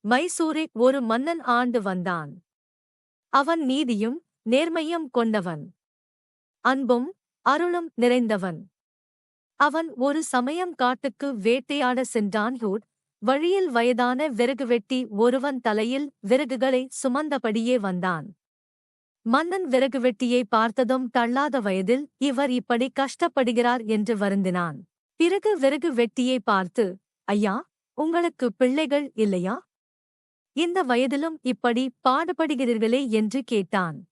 மைசூரை ஒரு மன்னன் ஆண்டு வந்தான். அவன் நீதியும் நேர்மையும் கொண்டவன். அன்பும் அருளும் நிறைந்தவன். அவன் ஒரு சமயம் காட்டுக்கு வேட்டையாட சென்றான். வழியில் வயதான விறகு வெட்டி ஒருவன் தலையில் விறகுகளை சுமந்தபடியே வந்தான். மன்னன் விறகு வெட்டியை பார்த்ததும் தள்ளாத வயதில் இவர் இப்படி கஷ்டப்படுகிறார் என்று வருந்தினான். பிறகு விறகு வெட்டியை பார்த்து, ஐயா, உங்களுக்கு பிள்ளைகள் இல்லையா? இந்த வயதிலும் இப்படி பாடுபடுகிறீர்களே என்று கேட்டான்.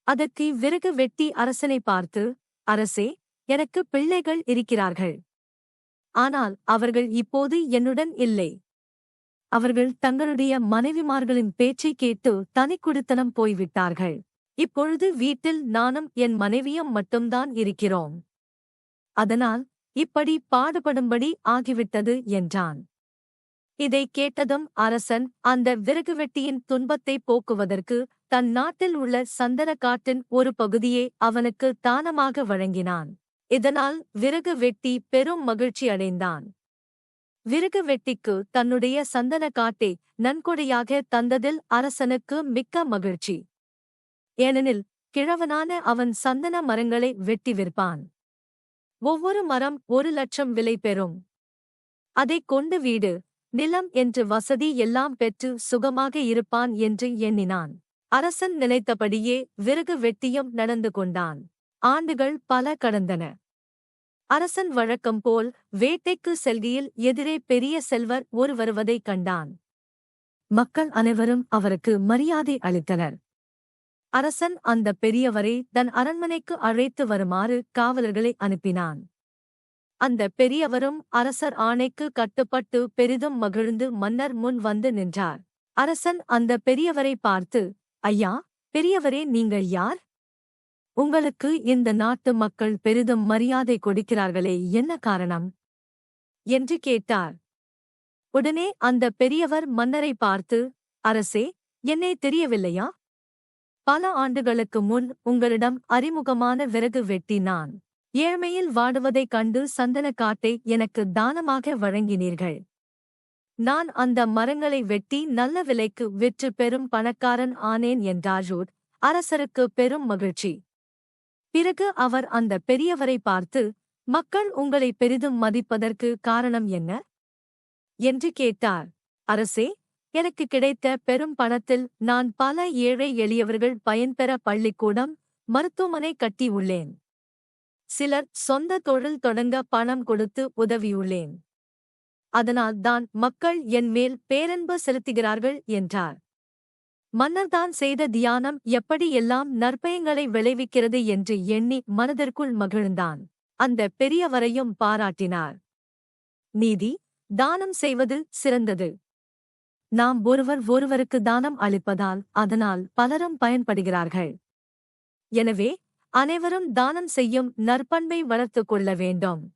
அதற்கு விறகு வெட்டி அரசனை பார்த்து, அரசே, எனக்கு பிள்ளைகள் இருக்கிறார்கள். ஆனால் அவர்கள் இப்போது என்னுடன் இல்லை. அவர்கள் தங்களுடைய மனைவிமார்களின் பேச்சைக் கேட்டு தனிக்குடித்தனம் போய்விட்டார்கள். இப்பொழுது வீட்டில் நானும் என் மனைவியும் மட்டும்தான் இருக்கிறோம். அதனால் இப்படி பாடுபடும்படி ஆகிவிட்டது என்றான். இதைக் கேட்டதும் அரசன் அந்த விறகு வெட்டியின் துன்பத்தை போக்குவதற்கு தன் நாட்டில் உள்ள சந்தனக்காட்டின் ஒரு பகுதியை அவனுக்கு தானமாக வழங்கினான். இதனால் விறகு வெட்டி பெரும் மகிழ்ச்சி அடைந்தான். விறகு வெட்டிக்கு தன்னுடைய சந்தனக்காட்டை நன்கொடையாக தந்ததில் அரசனுக்கு மிக்க மகிழ்ச்சி. ஏனெனில் கிழவனான அவன் சந்தன மரங்களை வெட்டி விற்பான். ஒவ்வொரு மரம் 1,00,000 விலை பெறும். அதைக் கொண்டு வீடு, நிலம் என்று வசதி எல்லாம் பெற்று சுகமாக இருப்பான் என்று எண்ணினான். அரசன் நினைத்தபடியே விறகு வெட்டியும் நடந்து கொண்டான். ஆண்டுகள் பல கடந்தன. அரசன் வழக்கம் போல் வேட்டைக்கு செல்கையில் எதிரே பெரிய செல்வர் ஒரு வருவதைக் கண்டான். மக்கள் அனைவரும் அவருக்கு மரியாதை அளித்தனர். அரசன் அந்த பெரியவரை தன் அரண்மனைக்கு அழைத்து வருமாறு காவலர்களை அனுப்பினான். அந்த பெரியவரும் அரசர் ஆணைக்கு கட்டுப்பட்டு பெரிதும் மகிழ்ந்து மன்னர் முன் வந்து நின்றார். அரசன் அந்த பெரியவரை பார்த்து, ஐயா, பெரியவரே, நீங்கள் யார்? உங்களுக்கு இந்த நாட்டு மக்கள் பெரிதும் மரியாதை கொடுக்கிறார்களே, என்ன காரணம் என்று கேட்டார். உடனே அந்த பெரியவர் மன்னரை பார்த்து, அரசே, என்னை தெரியவில்லையா? பல ஆண்டுகளுக்கு முன் உங்களிடம் அறிமுகமான விறகு வெட்டி நான். ஏழ்மையில் வாடுவதைக் கண்டு சந்தனக்காட்டை எனக்கு தானமாக வழங்கினீர்கள். நான் அந்த மரங்களை வெட்டி நல்ல விலைக்கு விற்று பெரும் பணக்காரன் ஆனேன் என்றார். அரசருக்கு பெரும் மகிழ்ச்சி. பிறகு அவர் அந்த பெரியவரை பார்த்து, மக்கள் உங்களை பெரிதும் மதிப்பதற்கு காரணம் என்ன என்று கேட்டார். அரசே, எனக்கு கிடைத்த பெரும் பணத்தில் நான் பல ஏழை எளியவர்கள் பயன்பெற பள்ளிக்கூடம், மருத்துவமனை கட்டியுள்ளேன். சிலர் சொந்த தொழில் தொடங்க பணம் கொடுத்து உதவியுள்ளேன். அதனால் தான் மக்கள் என் மேல் பேரன்பு செலுத்துகிறார்கள் என்றார். மன்னர்தான் செய்த தியானம் எப்படி எல்லாம் நற்பயங்களை விளைவிக்கிறது என்று எண்ணி மனதிற்குள் மகிழ்ந்தான். அந்த பெரியவரையும் பாராட்டினார். நீதி, தானம் செய்வது சிறந்தது. நாம் ஒருவருக்கு தானம் அளிப்பதால் அதனால் பலரும் பயன்படுகிறார்கள். எனவே அனைவரும் தானம் செய்யும் நற்பண்பை வளர்த்துக் கொள்ள வேண்டும்.